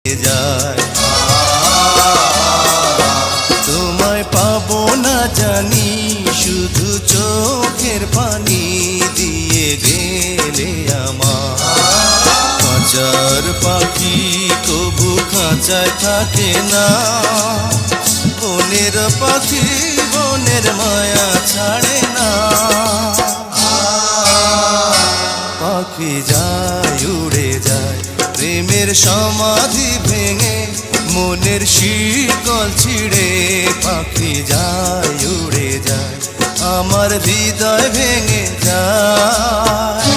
যায়। তোমায় পাবো না জানি, শুধু চোখের পানি দিয়ে গেলে আমার। খাঁচার পাখি কবু খাঁচায় থাকে না, বনের পাখি বনের মায়া ছাড়ে না। পাখি যায় উড়ে যায়, প্রেমের সমাধি ভেঙে মনের শিকল ছিঁড়ে। পাখি যায় উড়ে যায়, আমার হৃদয় ভেঙে যায়।